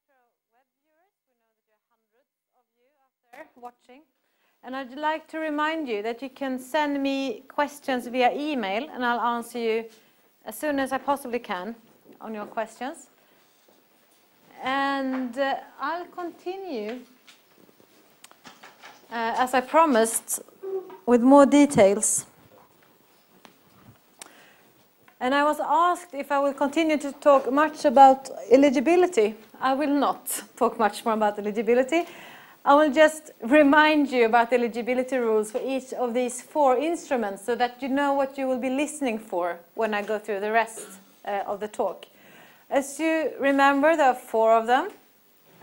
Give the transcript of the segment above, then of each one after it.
back to our web viewers. We know that there are hundreds of you out there watching. And I'd like to remind you that you can send me questions via email, and I'll answer you as soon as I possibly can on your questions. And I'll continue, as I promised, with more details. And I was asked if I will continue to talk much about eligibility. I will not talk much more about eligibility. I will just remind you about the eligibility rules for each of these 4 instruments so that you know what you will be listening for when I go through the rest of the talk. As you remember, there are 4 of them.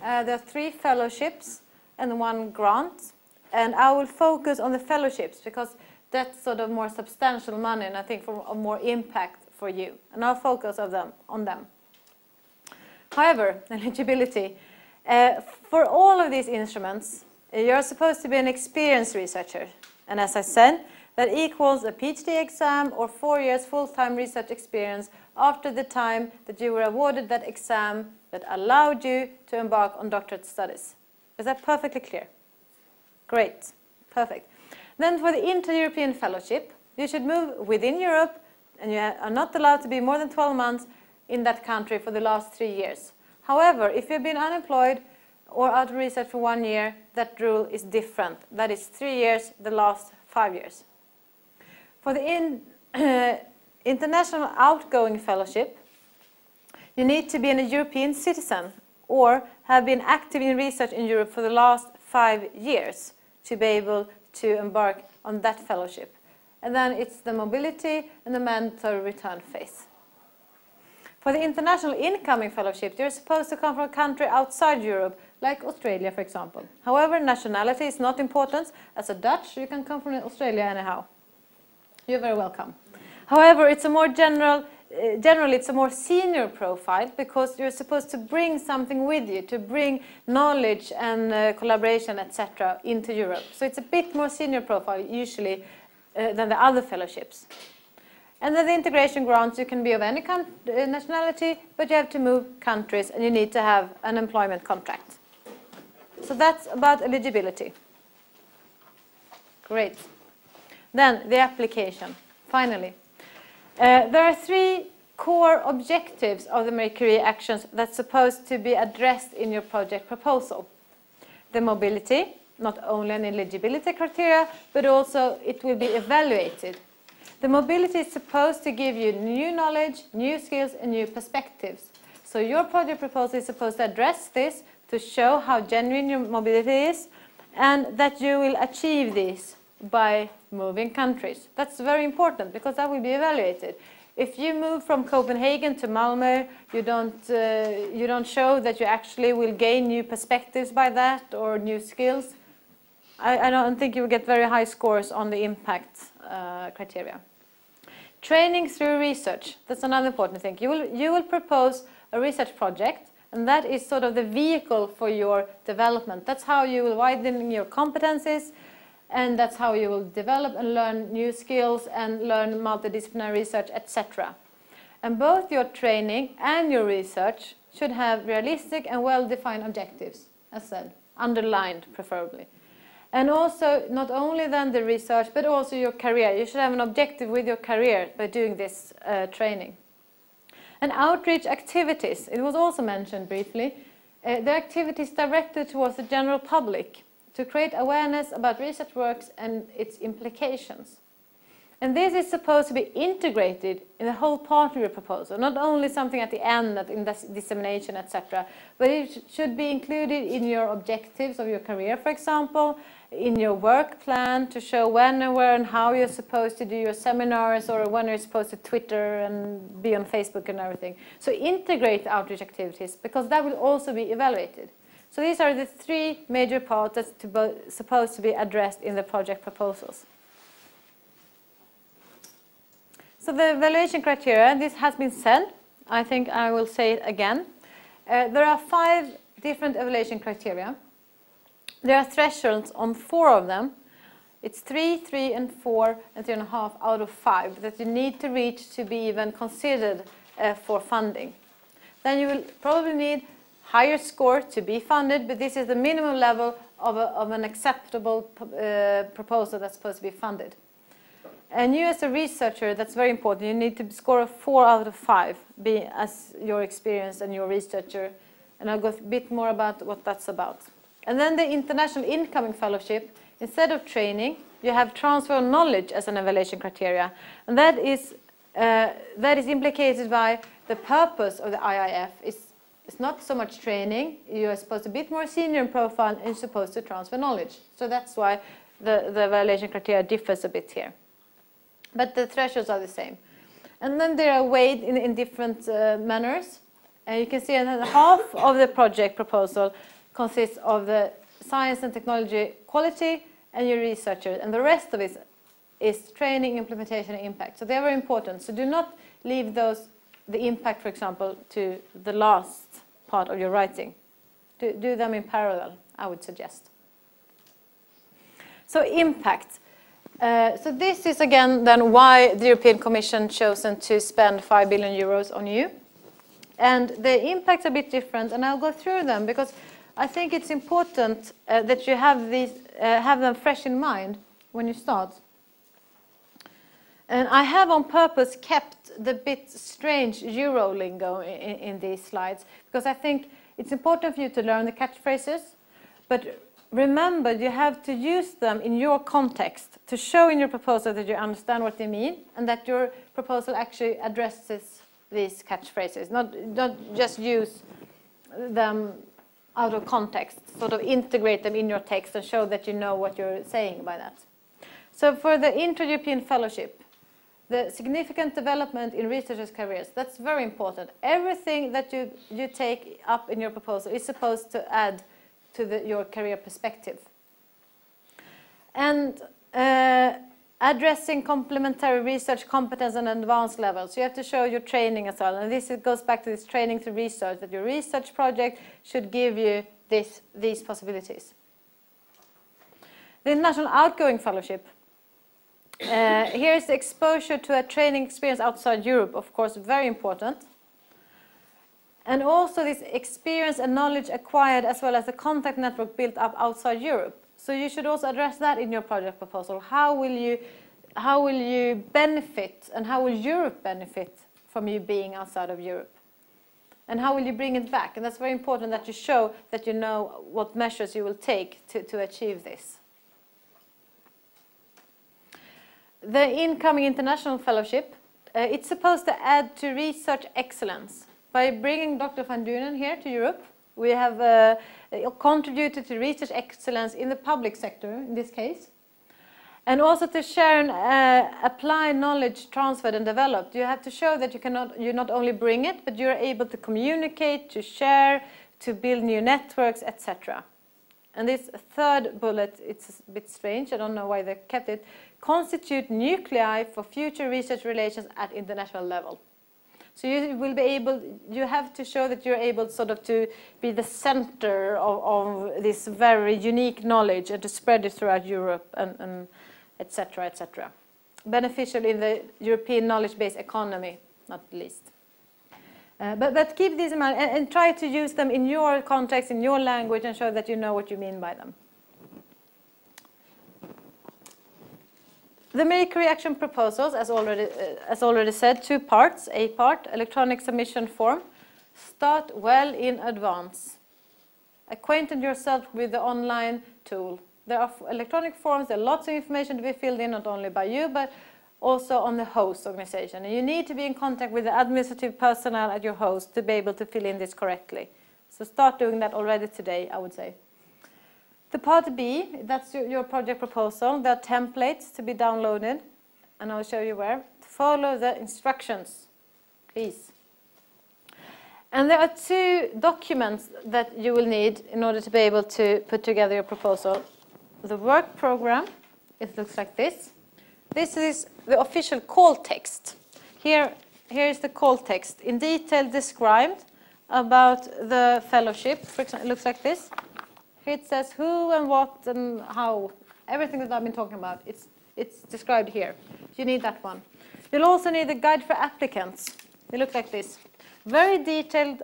There are 3 fellowships and 1 grant. And I will focus on the fellowships because that's sort of more substantial money and I think for more impact for you. And I'll focus on them. However, eligibility. For all of these instruments, you're supposed to be an experienced researcher. And as I said, that equals a PhD exam or 4 years full-time research experience after the time that you were awarded that exam that allowed you to embark on doctorate studies. Is that perfectly clear? Great. Perfect. Then for the Inter-European Fellowship, you should move within Europe and you are not allowed to be more than 12 months in that country for the last 3 years. However, if you've been unemployed or out of research for 1 year, that rule is different. That is 3 years, the last 5 years. For the International Outgoing Fellowship, you need to be a European citizen or have been active in research in Europe for the last 5 years to be able to embark on that fellowship. And then it's the mobility and the mandatory return phase. For the International Incoming Fellowship, you're supposed to come from a country outside Europe, like Australia, for example. However, nationality is not important. As a Dutch, you can come from Australia anyhow. You're very welcome. However, it's a more generally it's a more senior profile because you're supposed to bring something with you, to bring knowledge and collaboration, etc. into Europe. So it's a bit more senior profile usually than the other fellowships. And then the integration grants, you can be of any nationality, but you have to move countries and you need to have an employment contract. So that's about eligibility. Great. Then the application, finally. There are 3 core objectives of the Marie Curie actions that's supposed to be addressed in your project proposal. The mobility, not only an eligibility criteria, but also it will be evaluated. The mobility is supposed to give you new knowledge, new skills, and new perspectives. So your project proposal is supposed to address this to show how genuine your mobility is and that you will achieve this by moving countries. That's very important because that will be evaluated. If you move from Copenhagen to Malmö, you don't show that you actually will gain new perspectives by that or new skills. I don't think you will get very high scores on the impact criteria. Training through research, that's another important thing. You will propose a research project, and that is sort of the vehicle for your development. That's how you will widen your competencies, and that's how you will develop and learn new skills and learn multidisciplinary research, etc. And both your training and your research should have realistic and well-defined objectives, as said, underlined preferably. And also, not only then the research, but also your career. You should have an objective with your career by doing this training. And outreach activities, it was also mentioned briefly. The activities directed towards the general public to create awareness about research works and its implications. And this is supposed to be integrated in the whole part of your proposal, not only something at the end, in dissemination, etc., but it should be included in your objectives of your career, for example, in your work plan to show when and where and how you're supposed to do your seminars or when you're supposed to Twitter and be on Facebook and everything. So integrate outreach activities because that will also be evaluated. So these are the 3 major parts that's supposed to be addressed in the project proposals. So the evaluation criteria, this has been said. I think I will say it again. There are 5 different evaluation criteria. There are thresholds on 4 of them. It's 3, 3, and 4, and 3.5 out of 5 that you need to reach to be even considered for funding. Then you will probably need higher score to be funded, but this is the minimum level of an acceptable proposal that's supposed to be funded. And you as a researcher, that's very important. You need to score a 4 out of 5 as your experience and your researcher. And I'll go a bit more about what that's about. And then the International Incoming Fellowship, instead of training, you have transfer of knowledge as an evaluation criteria. And that is implicated by the purpose of the IIF. It's not so much training. You are supposed to be a bit more senior in profile and you're supposed to transfer knowledge. So that's why the evaluation criteria differs a bit here. But the thresholds are the same. And then they are weighed in different manners. And you can see that half of the project proposal consists of the science and technology quality and your researchers. And the rest of it is training, implementation, and impact. So they are very important. So do not leave the impact, for example, to the last part of your writing. Do them in parallel, I would suggest. So impact. So this is again then why the European Commission chosen to spend 5 billion euros on you. And the impacts are a bit different, and I'll go through them because I think it's important that you have them fresh in mind when you start. And I have on purpose kept the bit strange Euro lingo in these slides because I think it's important for you to learn the catchphrases, but remember, you have to use them in your context to show in your proposal that you understand what they mean and that your proposal actually addresses these catchphrases, not just use them out of context, sort of integrate them in your text and show that you know what you're saying by that. So for the Inter-European Fellowship, the significant development in researchers' careers, that's very important. Everything that you take up in your proposal is supposed to add to your career perspective. And addressing complementary research competence and advanced levels. You have to show your training as well. And this goes back to this training to research, that your research project should give you these possibilities. The International Outgoing Fellowship. Here is the exposure to a training experience outside Europe, of course, very important. And also this experience and knowledge acquired as well as the contact network built up outside Europe. So you should also address that in your project proposal. How will you benefit and how will Europe benefit from you being outside of Europe? And how will you bring it back? And that's very important that you show that you know what measures you will take to achieve this. The Incoming International Fellowship, it's supposed to add to research excellence. By bringing Dr. van Dunen here to Europe, we have contributed to research excellence in the public sector, in this case. And also to share and apply knowledge transferred and developed. You have to show that you not only bring it, but you're able to communicate, to share, to build new networks, etc. And this third bullet, it's a bit strange, I don't know why they kept it, constitute nuclei for future research relations at international level. So you have to show that you're able sort of to be the center of this very unique knowledge and to spread it throughout Europe and etc., etc. Beneficial in the European knowledge-based economy, not least. But keep these in mind and try to use them in your context, in your language, and show that you know what you mean by them. The Marie Curie action proposals, as already said, 2 parts. A part, electronic submission form. Start well in advance. Acquaint yourself with the online tool. There are electronic forms, there are lots of information to be filled in, not only by you, but also on the host organization. And you need to be in contact with the administrative personnel at your host to be able to fill in this correctly. So start doing that already today, I would say. The part B, that's your project proposal. There are templates to be downloaded, and I'll show you where. Follow the instructions, please. And there are 2 documents that you will need in order to be able to put together your proposal. The work program, it looks like this. This is the official call text. Here is the call text in detail described about the fellowship. For example, it looks like this. It says who and what and how, everything that I've been talking about, it's described here. You need that one. You'll also need a guide for applicants. They look like this. Very detailed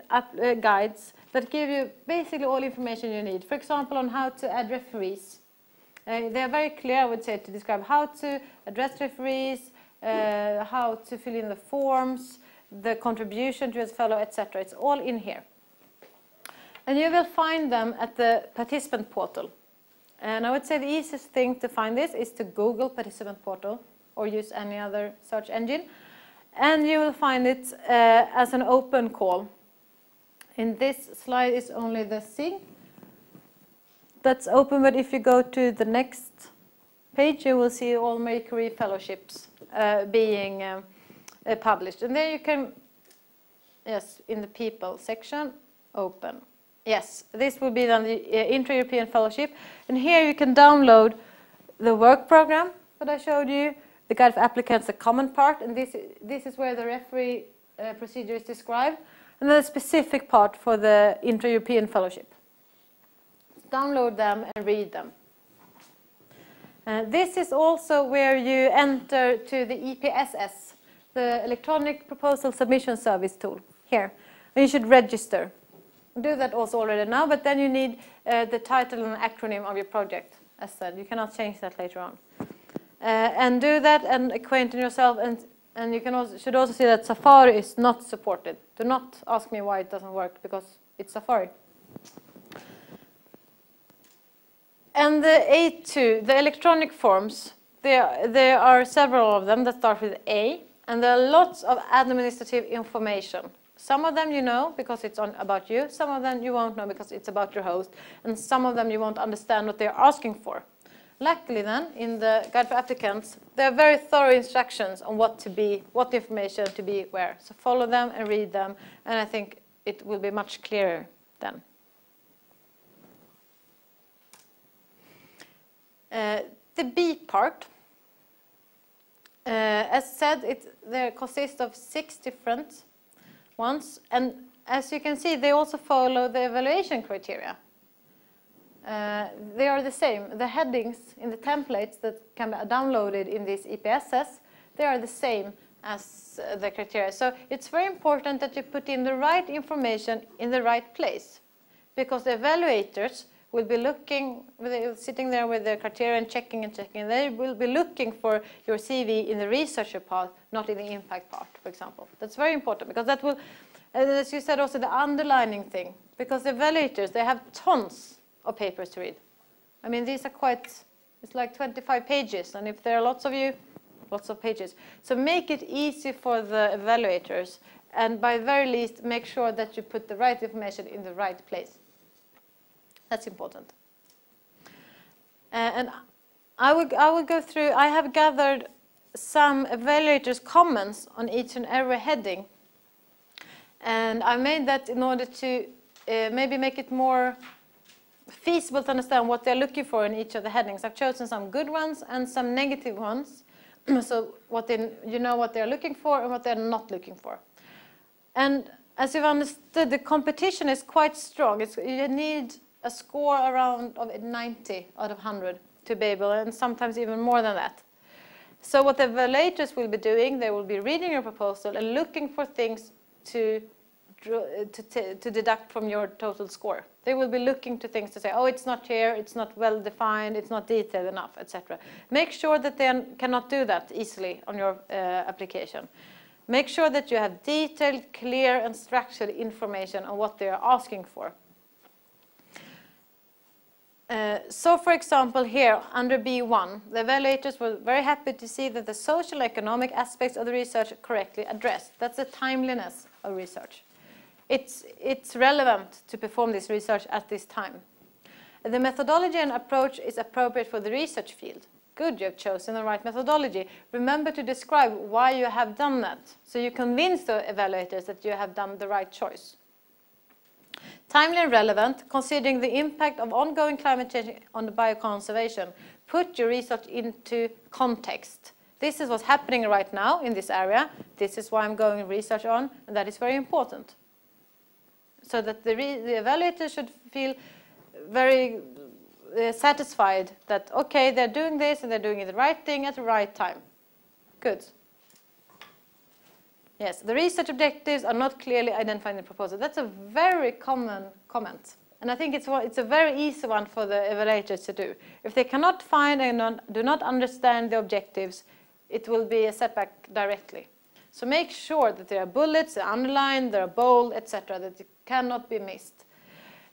guides that give you basically all information you need. For example, on how to add referees. They are very clear, I would say, to describe how to address referees, how to fill in the forms, the contribution to a fellow, etc. It's all in here. And you will find them at the participant portal. And I would say the easiest thing to find this is to Google participant portal or use any other search engine. And you will find it as an open call. In this slide is only the SIG that's open, but if you go to the next page, you will see all Marie Curie Fellowships being published. And there you can, yes, in the people section, open. Yes, this will be then the Inter-European Fellowship. And here you can download the work program that I showed you, the guide for applicants, the common part, and this is where the referee procedure is described, and then a specific part for the Inter-European Fellowship. Download them and read them. This is also where you enter to the EPSS, the Electronic Proposal Submission Service tool, here. And you should register. Do that also already now, but then you need the title and acronym of your project, as said. You cannot change that later on. And do that and acquaint yourself, and you can should also see that Safari is not supported. Do not ask me why it doesn't work, because it's Safari. And the A2, the electronic forms, there are several of them that start with A, and there are lots of administrative information. Some of them you know because it's about you, some of them you won't know because it's about your host, and some of them you won't understand what they're asking for. Luckily then, in the Guide for Applicants, there are very thorough instructions on what information to be where. So follow them and read them, and I think it will be much clearer then. The B part, as said, there consists of 6 different ones, and as you can see, they also follow the evaluation criteria. They are the same. The headings in the templates that can be downloaded in this EPSS, they are the same as the criteria. So it's very important that you put in the right information in the right place, because the evaluators will be looking, sitting there with their criteria and checking. They will be looking for your CV in the researcher part, not in the impact part, for example. That's very important, because that will, as you said, also the underlining thing, because the evaluators, they have tons of papers to read. I mean, these are it's like 25 pages, and if there are lots of you, lots of pages. So make it easy for the evaluators, and by the very least, make sure that you put the right information in the right place. That's important. And I will go through, I have gathered some evaluators' comments on each and every heading. And I made that in order to maybe make it more feasible to understand what they're looking for in each of the headings. I've chosen some good ones and some negative ones. So you know what they're looking for and what they're not looking for. And as you've understood, the competition is quite strong. You need a score around of 90 out of 100 to be able, and sometimes even more than that. So what the evaluators will be doing, they will be reading your proposal and looking for things to deduct from your total score. They will be looking to things to say, oh, it's not here, it's not well defined, it's not detailed enough, etc. Make sure that they cannot do that easily on your application. Make sure that you have detailed, clear, and structured information on what they are asking for. So, for example, here under B1, the evaluators were very happy to see that the social and economic aspects of the research are correctly addressed. That's the timeliness of research. It's relevant to perform this research at this time. The methodology and approach is appropriate for the research field. Good, you have chosen the right methodology. Remember to describe why you have done that, so you convince the evaluators that you have done the right choice. Timely and relevant, considering the impact of ongoing climate change on the bioconservation. Put your research into context. This is what's happening right now in this area. This is why I'm going research on, and that is very important. So that the evaluator should feel very satisfied that, okay, they're doing this and they're doing the right thing at the right time. Good. Yes, the research objectives are not clearly identified in the proposal. That's a very common comment. And I think it's a very easy one for the evaluators to do. If they cannot find and do not understand the objectives, it will be a setback directly. So make sure that there are bullets, they're underlined, they're bold, etc., that it cannot be missed.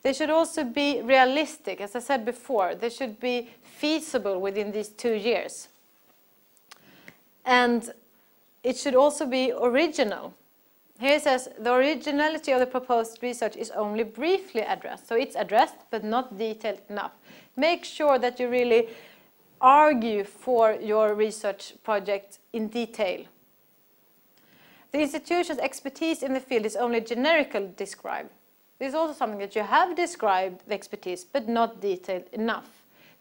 They should also be realistic. As I said before, they should be feasible within these 2 years. And it should also be original. Here it says, the originality of the proposed research is only briefly addressed. So it's addressed, but not detailed enough. Make sure that you really argue for your research project in detail. The institution's expertise in the field is only generically described. This is also something that you have described the expertise, but not detailed enough.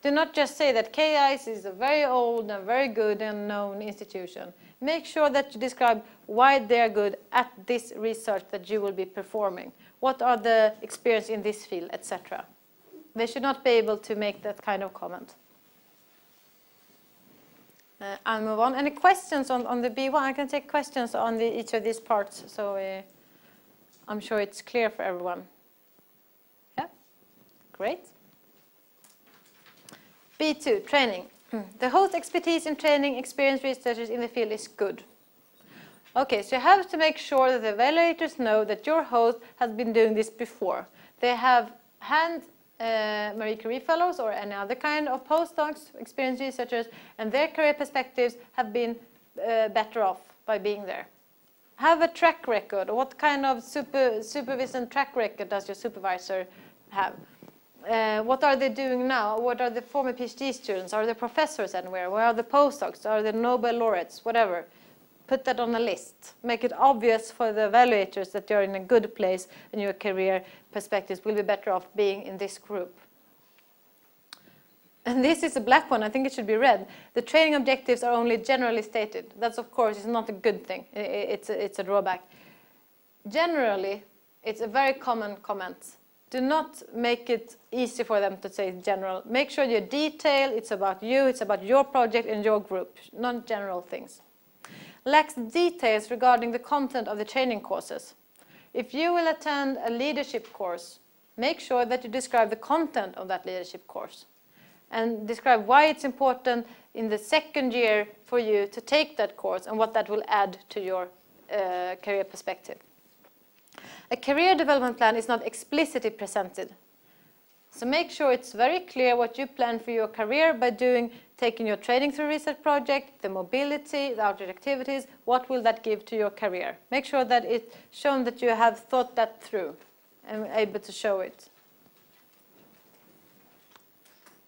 Do not just say that KIs is a very old and very good and known institution. Make sure that you describe why they are good at this research that you will be performing. What are the experience in this field, etc. They should not be able to make that kind of comment. I'll move on. Any questions on the B1? I can take questions on each of these parts, so I'm sure it's clear for everyone. Yeah, great. B2, training. The host expertise in training experienced researchers in the field is good. Okay, so you have to make sure that the evaluators know that your host has been doing this before. They have had Marie Curie Fellows or any other kind of postdocs, experienced researchers, and their career perspectives have been better off by being there. Have a track record. What kind of supervision track record does your supervisor have? What are they doing now? What are the former PhD students? Are there professors anywhere? Where are the postdocs? Are there Nobel laureates? Whatever. Put that on a list. Make it obvious for the evaluators that you're in a good place and your career perspectives will be better off being in this group. And this is a black one. I think it should be red. The training objectives are only generally stated. That's, of course, is not a good thing. It's a drawback. Generally, it's a very common comment. Do not make it easy for them to say general. Make sure you detail. It's about you. It's about your project and your group, not general things. Lacks details regarding the content of the training courses. If you will attend a leadership course, make sure that you describe the content of that leadership course and describe why it's important in the second year for you to take that course and what that will add to your career perspective. A career development plan is not explicitly presented. So make sure it's very clear what you plan for your career by taking your training through research project, the mobility, the outreach activities, what will that give to your career? Make sure that it's shown that you have thought that through and able to show it.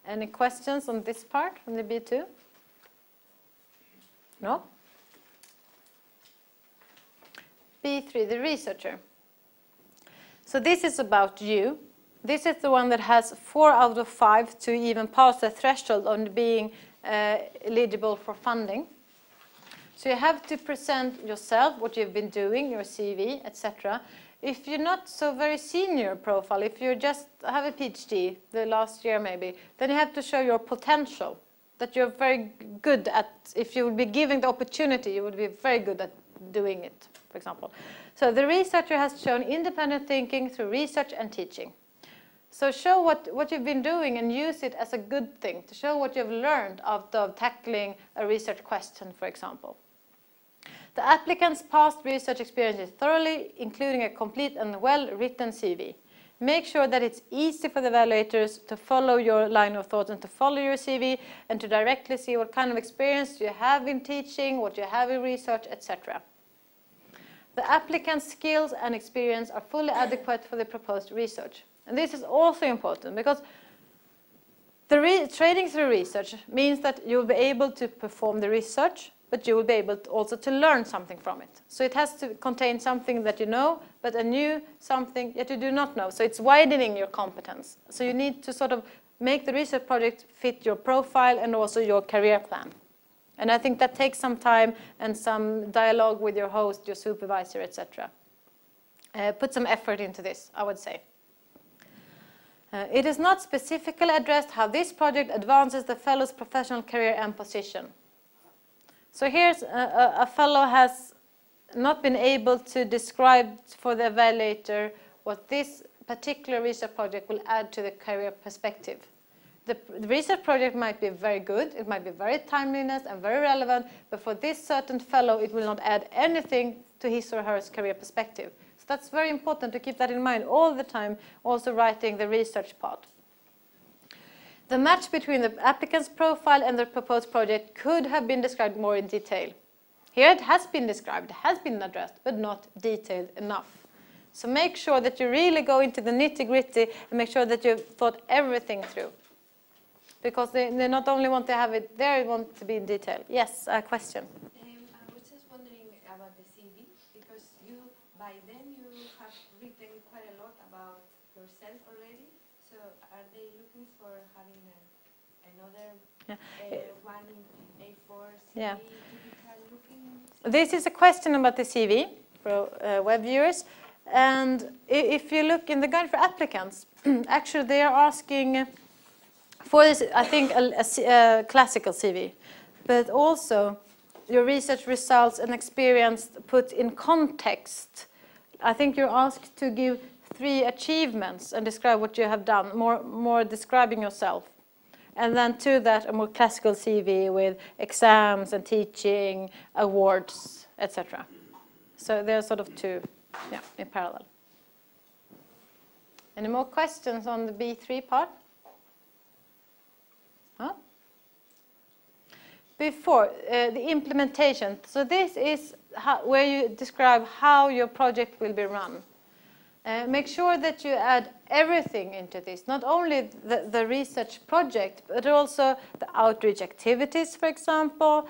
Any questions on this part from the B2? No? B3, the researcher. So this is about you. This is the one that has 4 out of 5 to even pass the threshold on being eligible for funding. So you have to present yourself, what you've been doing, your CV, etc. If you're not so very senior profile, if you just have a PhD the last year maybe, then you have to show your potential, that you're very good at, if you would be given the opportunity, you would be very good at doing it, for example. So the researcher has shown independent thinking through research and teaching. So show what you've been doing and use it as a good thing, to show what you've learned out of tackling a research question, for example. The applicant's past research experience is thoroughly, including a complete and well-written CV. Make sure that it's easy for the evaluators to follow your line of thought and to follow your CV and to directly see what kind of experience you have in teaching, what you have in research, etc. The applicant's skills and experience are fully adequate for the proposed research. And this is also important because the training through research means that you'll be able to perform the research, but you will be able also to learn something from it. So it has to contain something that you know, but a new something that you do not know. So it's widening your competence. So you need to sort of make the research project fit your profile and also your career plan. And I think that takes some time and some dialogue with your host, your supervisor, etc. Put some effort into this, I would say. It is not specifically addressed how this project advances the fellow's professional career and position. So here's a fellow has not been able to describe for the evaluator what this particular research project will add to the career perspective. The research project might be very good, it might be very timeliness and very relevant, but for this certain fellow it will not add anything to his or her career perspective. So that's very important to keep that in mind all the time, also writing the research part. The match between the applicant's profile and the proposed project could have been described more in detail. Here it has been described, it has been addressed, but not detailed enough. So make sure that you really go into the nitty-gritty and make sure that you've thought everything through. Because they not only want to have it there, they want to be in detail. Yes, a question. I was just wondering about the CV, because by then you have written quite a lot about yourself already. So are they looking for having another one A4 CV, typical looking? This is a question about the CV for web viewers. And if you look in the guide for applicants, actually they are asking for this, I think, a classical CV, but also your research results and experience put in context. I think you're asked to give 3 achievements and describe what you have done, more describing yourself. And then to that, a more classical CV with exams and teaching, awards, etc. So there are sort of 2, in parallel. Any more questions on the B3 part? Huh? Before the implementation, so this is where you describe how your project will be run. Make sure that you add everything into this, not only the research project, but also the outreach activities, for example,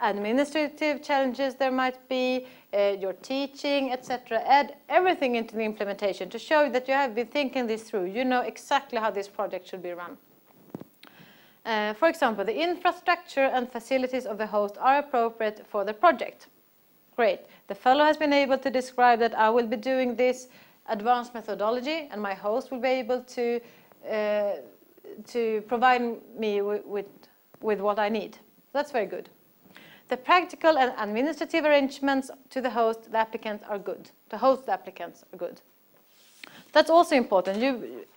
administrative challenges there might be, your teaching, etc. Add everything into the implementation to show that you have been thinking this through. You know exactly how this project should be run. For example, the infrastructure and facilities of the host are appropriate for the project. Great. The fellow has been able to describe that I will be doing this advanced methodology and my host will be able to provide me with what I need. That's very good. The practical and administrative arrangements to the host, the applicants are good. To host the applicants are good. That's also important,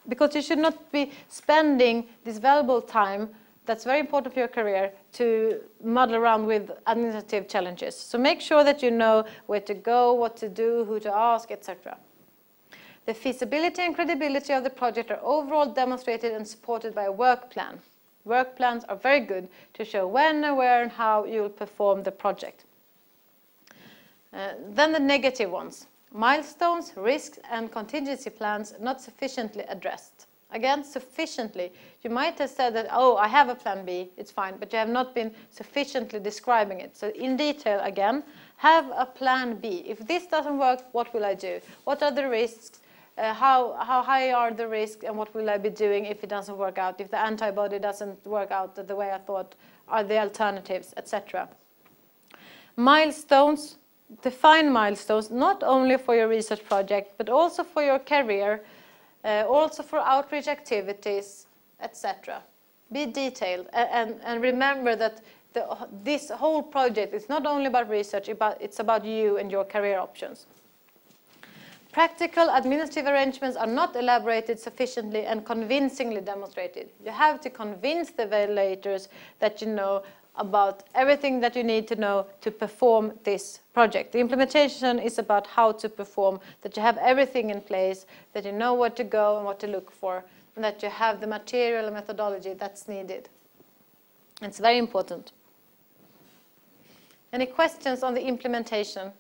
because you should not be spending this valuable time that's very important for your career to muddle around with administrative challenges. So make sure that you know where to go, what to do, who to ask, etc. The feasibility and credibility of the project are overall demonstrated and supported by a work plan. Work plans are very good to show when and where and how you will perform the project. Then the negative ones. Milestones, risks, and contingency plans not sufficiently addressed. Again, sufficiently. You might have said that, oh, I have a plan B, it's fine, but you have not been sufficiently describing it. So in detail, again, have a plan B. If this doesn't work, what will I do? What are the risks? How high are the risks, and what will I be doing if it doesn't work out? If the antibody doesn't work out the way I thought, are the alternatives, etc. Milestones. Define milestones not only for your research project, but also for your career, also for outreach activities, etc. Be detailed and remember that this whole project is not only about research, it's about you and your career options. Practical administrative arrangements are not elaborated sufficiently and convincingly demonstrated. You have to convince the evaluators that you know about everything that you need to know to perform this project. The implementation is about how to perform, that you have everything in place, that you know where to go and what to look for, and that you have the material and methodology that's needed. It's very important. Any questions on the implementation?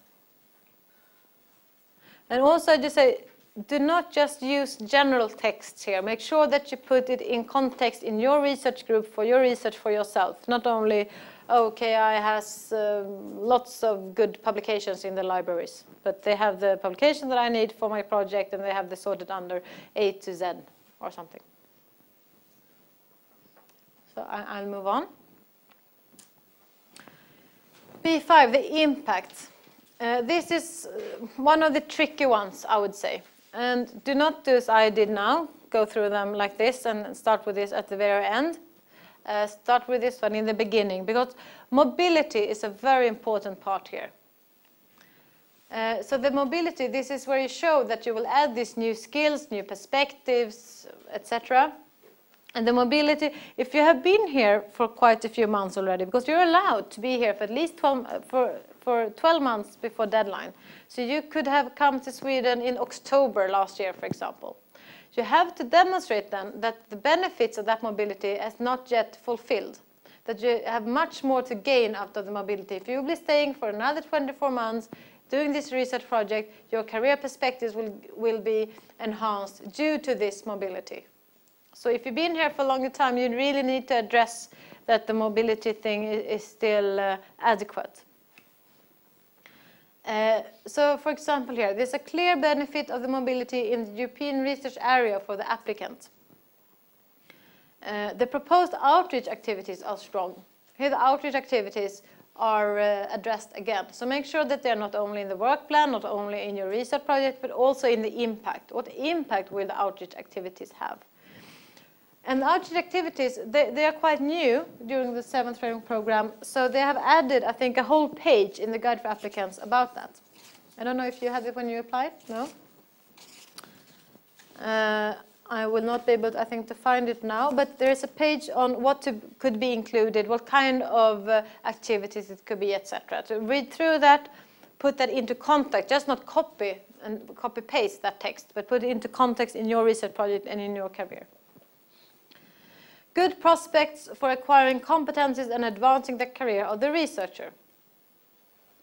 And also I just say, do not just use general texts here. Make sure that you put it in context in your research group for your research for yourself. Not only, oh, KI has lots of good publications in the libraries, but they have the publication that I need for my project and they have the sorted under A to Z or something. So I'll move on. B5, the impact. This is one of the tricky ones, I would say. And do not do as I did now, go through them like this and start with this at the very end. Start with this one in the beginning, because mobility is a very important part here. So the mobility, this is where you show that you will add these new skills, new perspectives, etc. And the mobility, if you have been here for quite a few months already, because you're allowed to be here for at least 12 months before deadline. So you could have come to Sweden in October last year, for example. You have to demonstrate then that the benefits of that mobility is not yet fulfilled, that you have much more to gain out of the mobility. If you will be staying for another 24 months, doing this research project, your career perspectives will be enhanced due to this mobility. So if you've been here for a longer time, you really need to address that the mobility thing is still adequate. So for example here, there's a clear benefit of the mobility in the European research area for the applicant. The proposed outreach activities are strong. Here the outreach activities are addressed again. So make sure that they're not only in the work plan, not only in your research project, but also in the impact. What impact will the outreach activities have? And the outreach activities, they are quite new during the 7th training program. So they have added, I think, a whole page in the guide for applicants about that. I don't know if you had it when you applied, no? I will not be able, I think, to find it now, but there is a page on what could be included, what kind of activities it could be, etc. To read through that, put that into context, just not copy and copy-paste that text, but put it into context in your research project and in your career. Good prospects for acquiring competencies and advancing the career of the researcher.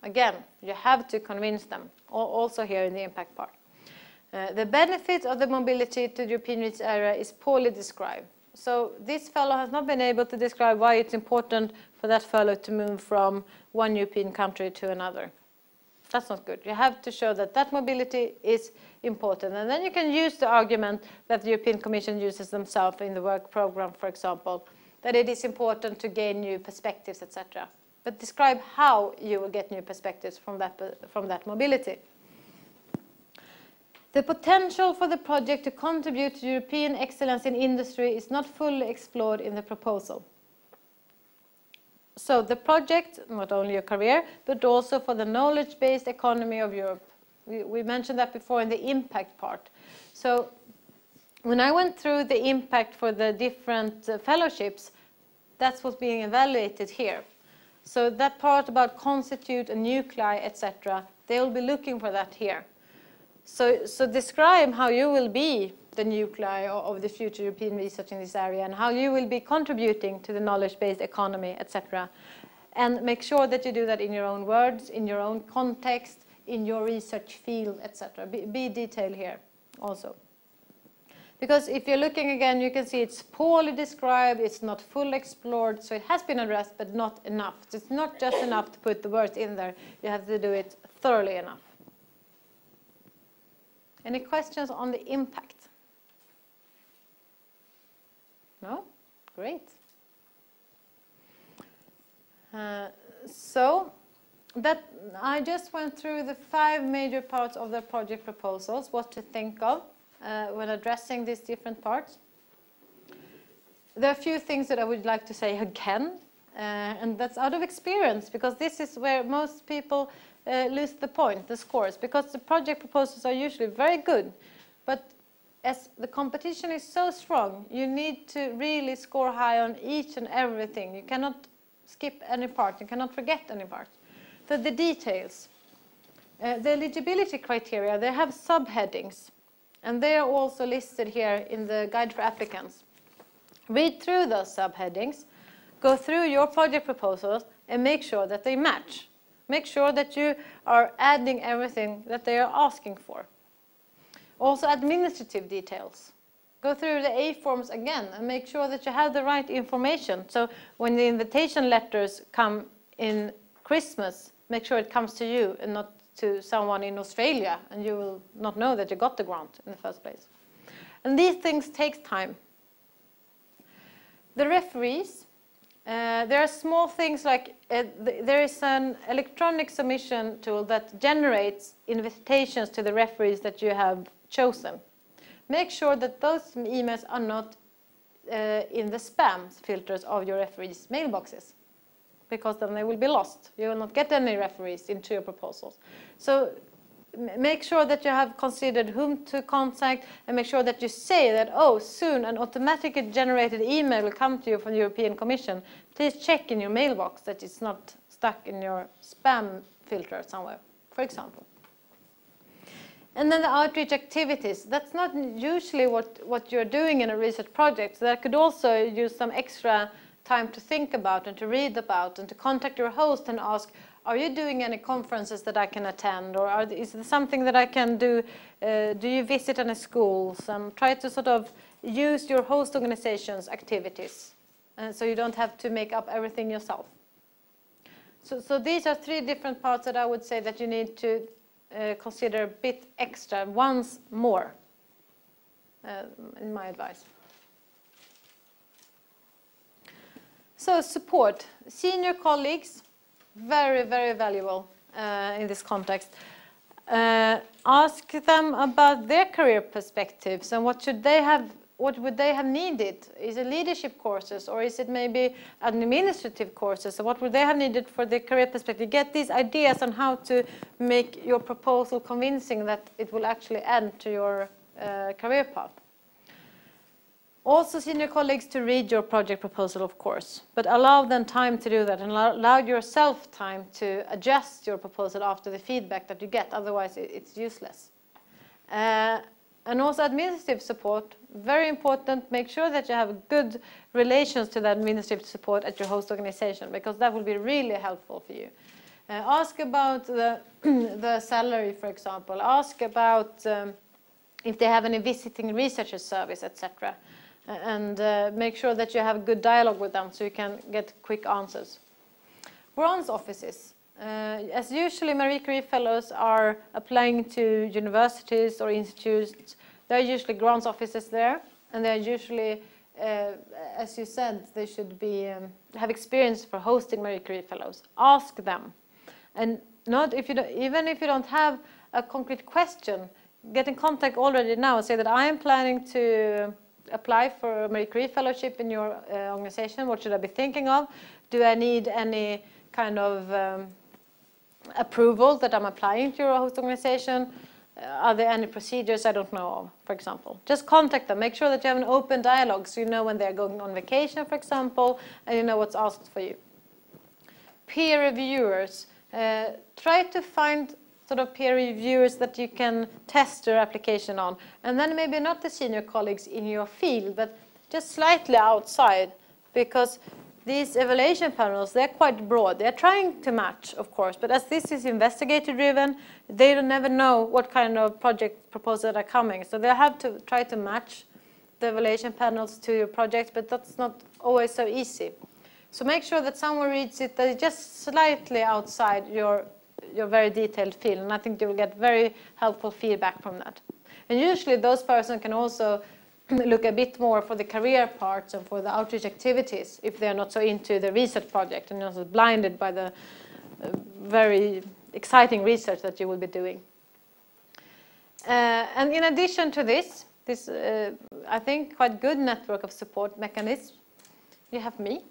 Again, you have to convince them, also here in the impact part. The benefit of the mobility to the European research area is poorly described. So this fellow has not been able to describe why it's important for that fellow to move from one European country to another. That's not good. You have to show that that mobility is important. And then you can use the argument that the European Commission uses themselves in the work program, for example, that it is important to gain new perspectives, etc. But describe how you will get new perspectives from that mobility. The potential for the project to contribute to European excellence in industry is not fully explored in the proposal. So the project, not only your career, but also for the knowledge-based economy of Europe. We mentioned that before in the impact part. So when I went through the impact for the different fellowships, that's what's being evaluated here. So that part about constitute and nuclei, etc., they will be looking for that here. So describe how you will be the nuclei of the future European research in this area and how you will be contributing to the knowledge-based economy, etc. And make sure that you do that in your own words, in your own context, in your research field, etc. Be detailed here also. Because if you're looking again, you can see it's poorly described, it's not fully explored, so it has been addressed, but not enough. So it's not just enough to put the words in there, you have to do it thoroughly enough. Any questions on the impact? No? Great. So that I just went through the 5 major parts of the project proposals, what to think of when addressing these different parts. There are a few things that I would like to say again, and that's out of experience, because this is where most people lose the point, the scores, because the project proposals are usually very good, but as the competition is so strong, you need to really score high on each and everything. You cannot skip any part, you cannot forget any part. So the details, the eligibility criteria, they have subheadings, and they are also listed here in the guide for applicants. Read through those subheadings, go through your project proposals, and make sure that they match. Make sure that you are adding everything that they are asking for. Also administrative details. Go through the A forms again and make sure that you have the right information. So when the invitation letters come in Christmas, make sure it comes to you and not to someone in Australia, and you will not know that you got the grant in the first place. And these things take time. The referees, there are small things like there is an electronic submission tool that generates invitations to the referees that you have chosen. Make sure that those emails are not in the spam filters of your referees' mailboxes, because then they will be lost. You will not get any referees into your proposals. So make sure that you have considered whom to contact, and make sure that you say that, oh, soon an automatically generated email will come to you from the European Commission. Please check in your mailbox that it's not stuck in your spam filter somewhere, for example. And then the outreach activities. That's not usually what you're doing in a research project. So that could also use some extra time to think about and to read about and to contact your host and ask, are you doing any conferences that I can attend? Or is there something that I can do? Do you visit any schools? And try to sort of use your host organization's activities. So you don't have to make up everything yourself. So these are 3 different parts that I would say that you need to consider a bit extra, once more, in my advice. So support. Senior colleagues, very, very valuable in this context. Ask them about their career perspectives and what would they have needed? Is it leadership courses, or is it maybe administrative courses? So what would they have needed for their career perspective? Get these ideas on how to make your proposal convincing that it will actually add to your career path. Also, senior colleagues to read your project proposal, of course, but allow them time to do that and allow yourself time to adjust your proposal after the feedback that you get. Otherwise, it's useless. And also administrative support, very important. Make sure that you have good relations to the administrative support at your host organization, because that will be really helpful for you. Ask about the salary, for example. Ask about if they have any visiting researcher service, etc. And make sure that you have good dialogue with them so you can get quick answers. Grants offices. As usually, Marie Curie Fellows are applying to universities or institutes. There are usually grants offices there, and they're usually, as you said, they should be have experience for hosting Marie Curie Fellows. Ask them, and not if you don't, even if you don't have a concrete question, get in contact already now and say that I am planning to apply for a Marie Curie Fellowship in your organization. What should I be thinking of? Do I need any kind of approval that I'm applying to your host organization? Are there any procedures I don't know of, for example? Just contact them. Make sure that you have an open dialogue so you know when they're going on vacation, for example, and you know what's asked for you. Peer reviewers. Try to find sort of peer reviewers that you can test your application on. And then maybe not the senior colleagues in your field, but just slightly outside, because these evaluation panels, they're quite broad. They're trying to match, of course, but as this is investigator-driven, they don't never know what kind of project proposals are coming. So they have to try to match the evaluation panels to your project, but that's not always so easy. So make sure that someone reads it that is just slightly outside your very detailed field, and I think you will get very helpful feedback from that. And usually those persons can also look a bit more for the career parts and for the outreach activities if they're not so into the research project and also blinded by the very exciting research that you will be doing. And in addition to this I think quite good network of support mechanisms, you have me.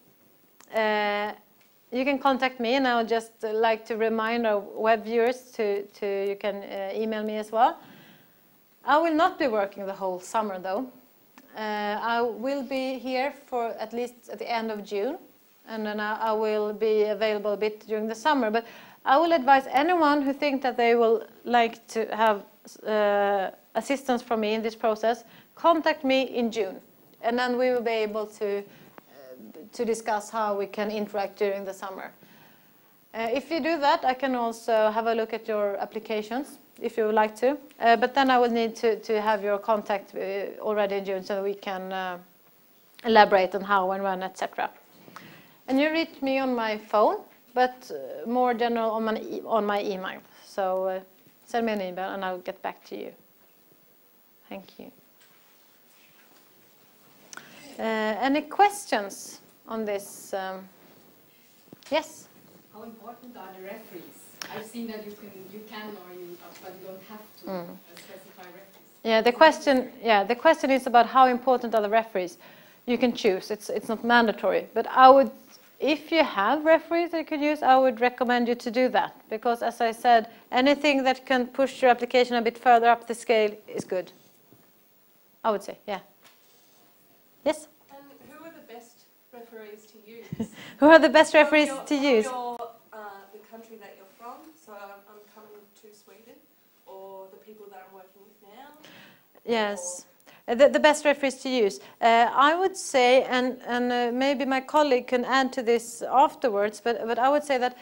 You can contact me, and I would just like to remind our web viewers you can email me as well. I will not be working the whole summer though. I will be here for at least at the end of June, and then I will be available a bit during the summer. But I will advise anyone who thinks that they will like to have assistance from me in this process, contact me in June, and then we will be able to discuss how we can interact during the summer. If you do that, I can also have a look at your applications, if you would like to. But then I will need to have your contact already in June so that we can elaborate on how and when, etc. And you reach me on my phone, but more general on my email. So send me an email and I'll get back to you. Thank you. Any questions on this? Yes? How important are the referees? I've seen that you can or you but you don't have to specify referees. Yeah, the question is about how important are the referees. You can choose. It's not mandatory, but I would, if you have referees that you could use, I would recommend you to do that. Because as I said, anything that can push your application a bit further up the scale is good. I would say, yeah. Yes? And who are the best referees to use? Who are the best referees to use? The country that you're from, so I'm coming to Sweden, or the people that I'm working with now? Yes. The best referees to use. I would say, and maybe my colleague can add to this afterwards, but I would say that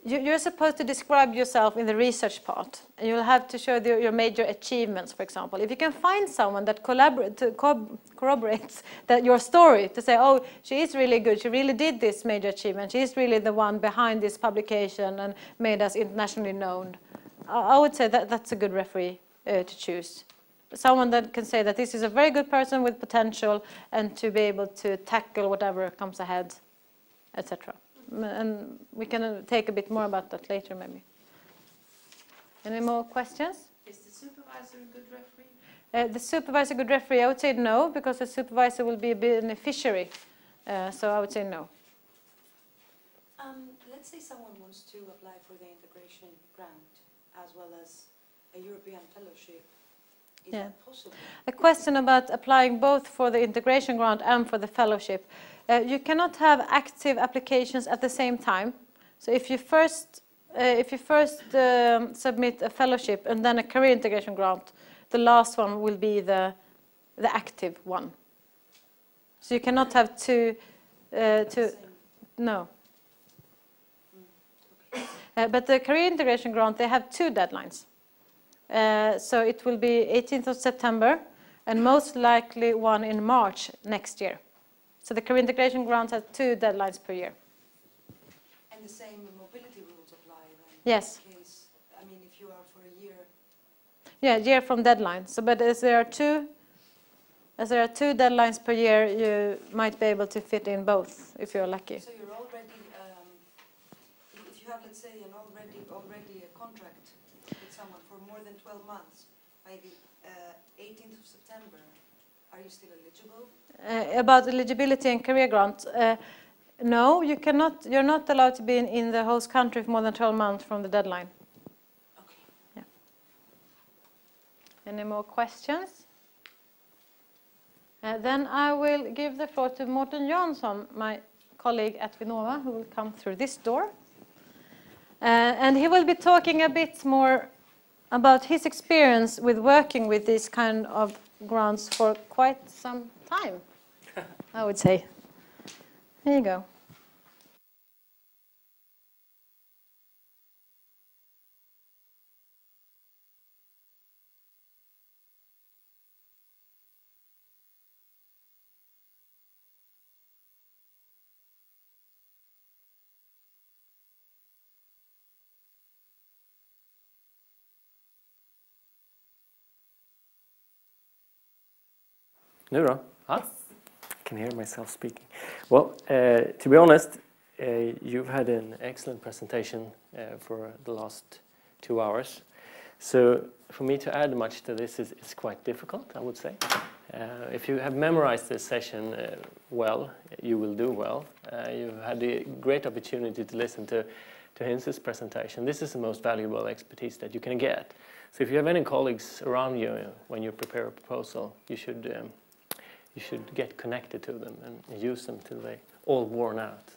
you're supposed to describe yourself in the research part. And you'll have to show your major achievements, for example. If you can find someone that corroborates your story, to say, oh, she is really good, she really did this major achievement, she is really the one behind this publication and made us internationally known. I would say that that's a good referee to choose. Someone that can say that this is a very good person with potential and to be able to tackle whatever comes ahead, etc. And we can take a bit more about that later, maybe. Any more questions? Is the supervisor a good referee? The supervisor a good referee? I would say no, because the supervisor will be a beneficiary. So I would say no. Let's say someone wants to apply for the integration grant as well as a European fellowship. Is that possible? A question about applying both for the integration grant and for the fellowship. You cannot have active applications at the same time. So if you first submit a fellowship and then a career integration grant, the last one will be the active one. So you cannot have two. No. But the career integration grant, they have 2 deadlines. So it will be 18th of September and most likely one in March next year. So the career integration grant has 2 deadlines per year. And the same mobility rules apply then? Yes. In case, I mean, if you are for a year. Yeah, year from deadline. So, but as there are two deadlines per year, you might be able to fit in both if you're lucky. So you're already, if you have, let's say, an already a contract with someone for more than 12 months, by the 18th of September, are you still eligible? About eligibility and career grant, no, you cannot. You're not allowed to be in the host country for more than 12 months from the deadline. Okay. Yeah. Any more questions? Then I will give the floor to Morten Jansson, my colleague at VINNOVA, who will come through this door. And he will be talking a bit more about his experience with working with these kind of grants for quite some time, I would say. Here you go. Nu då? I can hear myself speaking. Well, to be honest, you've had an excellent presentation for the last 2 hours. So for me to add much to this is quite difficult, I would say. If you have memorized this session well, you will do well. You've had a great opportunity to listen to Hinse's presentation. This is the most valuable expertise that you can get. So if you have any colleagues around you when you prepare a proposal, you should get connected to them and use them till they all worn out.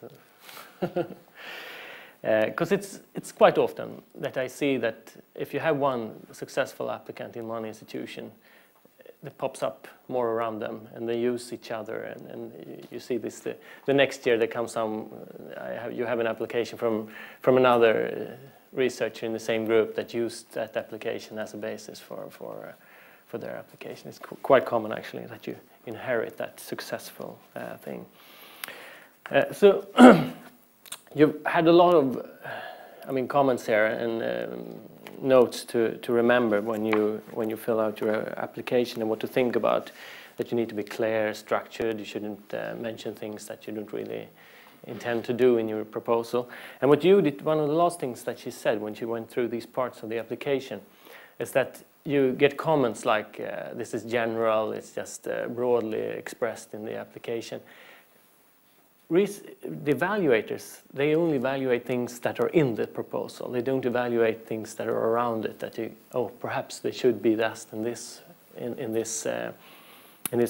Because it's quite often that I see that if you have one successful applicant in one institution, that pops up more around them and they use each other, and you see this the next year there comes you have an application from another researcher in the same group that used that application as a basis for their application. It's quite common actually that you inherit that successful thing. So you've had a lot of comments here and notes to remember when you fill out your application and what to think about. That you need to be clear, structured. You shouldn't mention things that you don't really intend to do in your proposal. And what you did, one of the last things that she said when she went through these parts of the application, is that you get comments like, this is general, it's just broadly expressed in the application. the evaluators, they only evaluate things that are in the proposal. They don't evaluate things that are around it, that you, oh, perhaps they should be this and this in this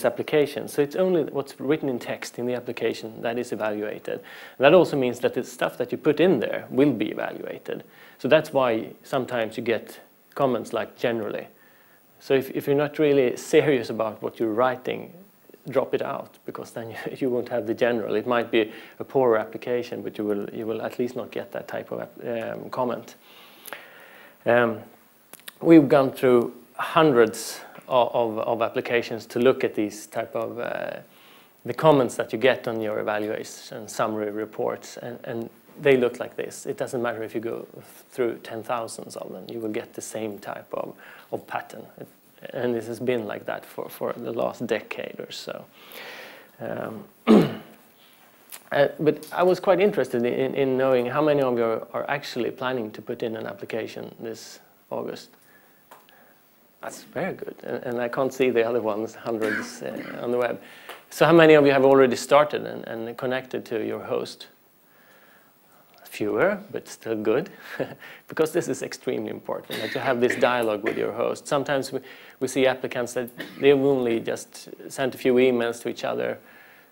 application. So it's only what's written in text in the application that is evaluated. And that also means that the stuff that you put in there will be evaluated. So that's why sometimes you get comments like generally. So if you're not really serious about what you're writing, drop it out, because then you won't have the general. It might be a poorer application, but you will at least not get that type of comment. We've gone through hundreds of applications to look at these type of the comments that you get on your evaluation summary reports, and they look like this. It doesn't matter if you go through 10,000s of them, you will get the same type of pattern. And this has been like that for the last decade or so. But I was quite interested in knowing how many of you are actually planning to put in an application this August. That's very good. And I can't see the other ones, hundreds on the web. So how many of you have already started and connected to your host? Fewer, but still good, because this is extremely important, that you have this dialogue with your host. Sometimes we see applicants that they've only just sent a few emails to each other,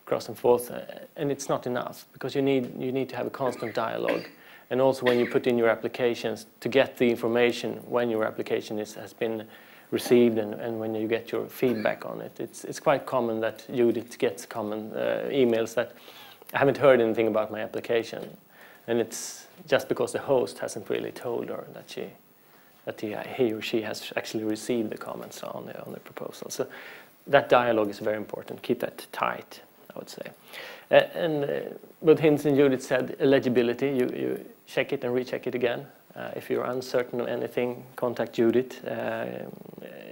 cross and forth, and it's not enough, because you need to have a constant dialogue. And also when you put in your applications, to get the information when your application has been received and when you get your feedback on it. It's quite common that Judith gets common emails that I haven't heard anything about my application. And it's just because the host hasn't really told her that he or she has actually received the comments on the proposal. So that dialogue is very important. Keep that tight, I would say. And both Hinz and Judith said eligibility. You check it and recheck it again. If you're uncertain of anything, contact Judith.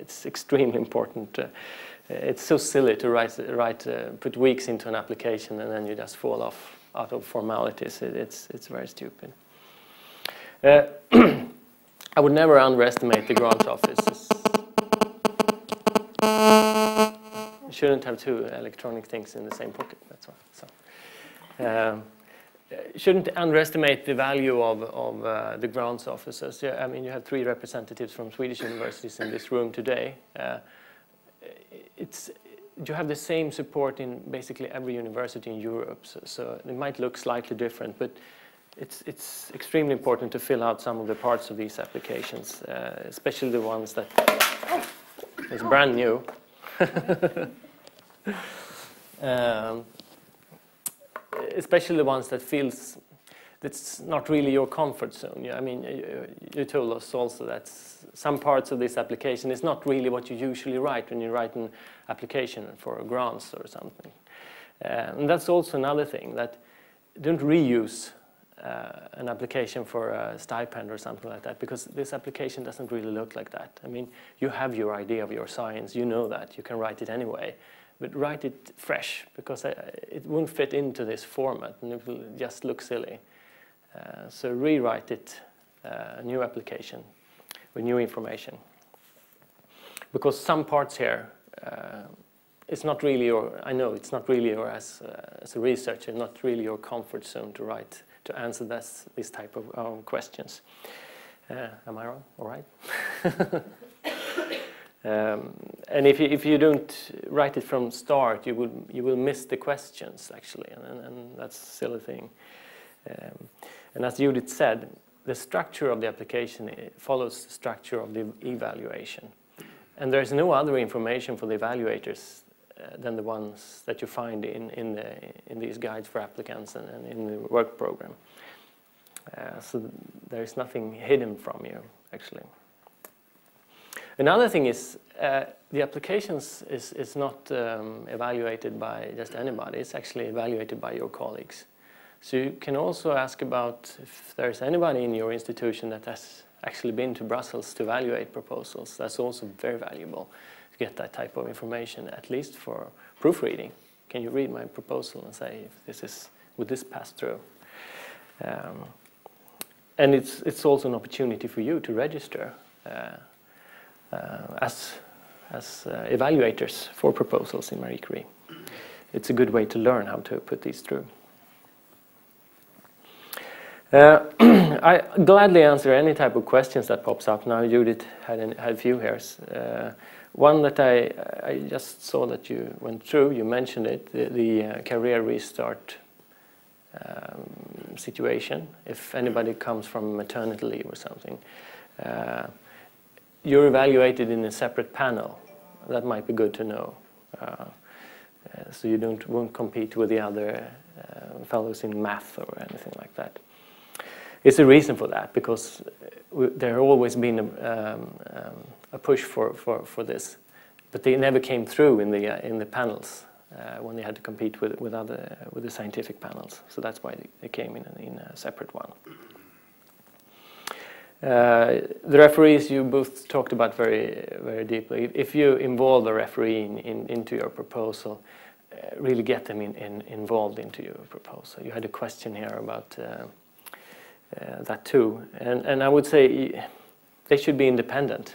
It's extremely important. It's so silly to put weeks into an application and then you just fall off out of formalities. It's very stupid. I would never underestimate the grant offices. You shouldn't have two electronic things in the same pocket, that's why. So, shouldn't underestimate the value of the grants officers. Yeah, I mean, you have 3 representatives from Swedish universities in this room today. You have the same support in basically every university in Europe, so it might look slightly different, but it's extremely important to fill out some of the parts of these applications, especially the ones that is brand new. Especially the ones that feels that's not really your comfort zone. Yeah, I mean, you told us also that some parts of this application is not really what you usually write when you write an application for grants or something. And that's also another thing, that don't reuse an application for a stipend or something like that, because this application doesn't really look like that. I mean, you have your idea of your science, you know that, you can write it anyway. But write it fresh, because it won't fit into this format and it will just look silly. So rewrite it, a new application with new information. Because some parts here, it's not really your, I know it's not really your, as a researcher, not really your comfort zone to write, to answer this type of questions. Am I wrong? All right. And if you don't write it from start, you will miss the questions actually, and that's a silly thing. And as Judith said, the structure of the application follows the structure of the evaluation, and there's no other information for the evaluators than the ones that you find in these guides for applicants and in the work program. So there is nothing hidden from you actually. Another thing is the applications is not evaluated by just anybody. It's actually evaluated by your colleagues. So you can also ask about if there's anybody in your institution that has actually been to Brussels to evaluate proposals. That's also very valuable to get that type of information, at least for proofreading. Can you read my proposal and say if would this pass through? And it's also an opportunity for you to register as evaluators for proposals in Marie Curie. It's a good way to learn how to put these through. I gladly answer any type of questions that pops up. Now Judith had a few here. One that I just saw that you went through, you mentioned it, the career restart situation. If anybody comes from maternity leave or something, you're evaluated in a separate panel. That might be good to know. So you won't compete with the other fellows in math or anything like that. It's a reason for that, because there has always been a push for this, but they never came through in the panels when they had to compete with the scientific panels. So that's why they came in a separate one. The referees you both talked about very, very deeply. If you involve a referee into your proposal, really get them involved into your proposal. You had a question here about that too, and I would say they should be independent.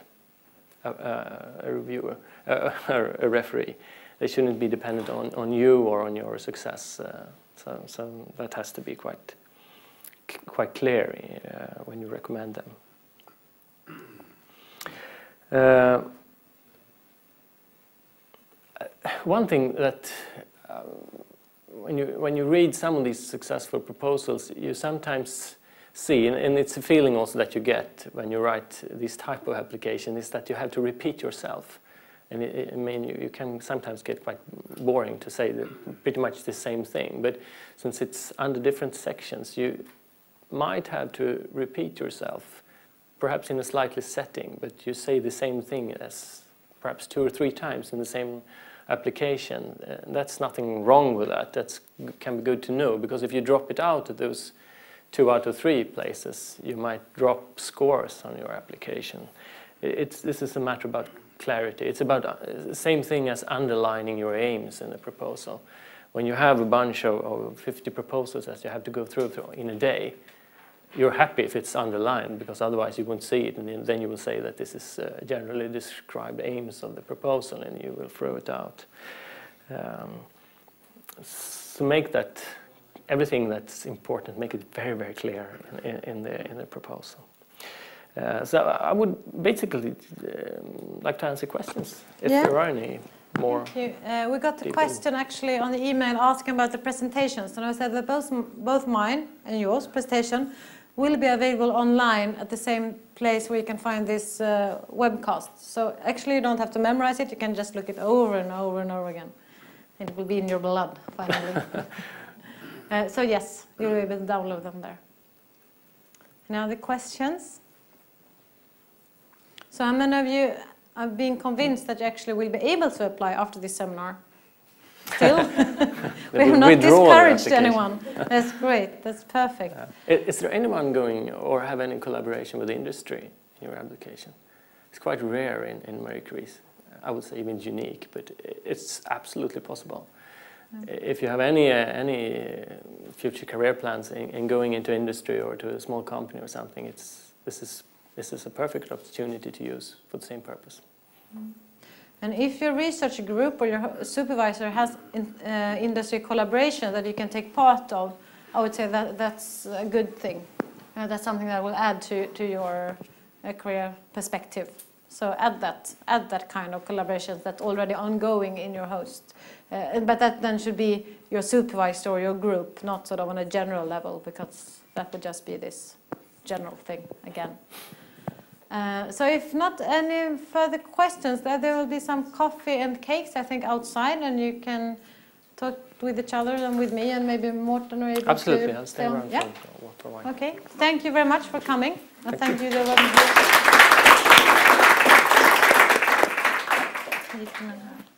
A reviewer, a referee, they shouldn't be dependent on you or on your success. So that has to be quite clear when you recommend them. One thing that when you read some of these successful proposals, you sometimes see, and it's a feeling also that you get when you write this type of application, is that you have to repeat yourself. And I mean, you can sometimes get quite boring to say pretty much the same thing, but since it's under different sections, you might have to repeat yourself, perhaps in a slightly setting, but you say the same thing as perhaps 2 or 3 times in the same application. That's nothing wrong with that. That can be good to know, because if you drop it out at those 2 out of 3 places, you might drop scores on your application. This is a matter about clarity. It's about the same thing as underlining your aims in a proposal. When you have a bunch of 50 proposals that you have to go through in a day, you're happy if it's underlined, because otherwise you won't see it, and then you will say that this is generally described aims of the proposal, and you will throw it out. So make that, everything that's important, make it very, very clear in the proposal. So I would basically like to answer questions, if there are any more. Thank you. We got a question actually on the email asking about the presentations, and I said that both mine and yours presentation will be available online at the same place where you can find this webcast. So actually you don't have to memorize it, you can just look it over and over and over again. It will be in your blood, finally. So yes, you'll be able to download them there. Any other questions? So how many of you have been convinced that you actually will be able to apply after this seminar? Still? We have not discouraged anyone. That's great. That's perfect. Is there anyone going or have any collaboration with the industry in your application? It's quite rare in Marie Curie's. I would say even unique, but it's absolutely possible. If you have any future career plans in going into industry or to a small company or something, this is a perfect opportunity to use for the same purpose. And if your research group or your supervisor has industry collaboration that you can take part of, I would say that that's a good thing. That's something that will add to your career perspective. So add that kind of collaboration that's already ongoing in your host. But that then should be your supervisor or your group, not sort of on a general level, because that would just be this general thing again. So if not any further questions, there will be some coffee and cakes, I think, outside, and you can talk with each other and with me, and maybe Morten or able Absolutely, to I'll stay around yeah? for a while. Okay, thank you very much for coming. And thank you. Thank you.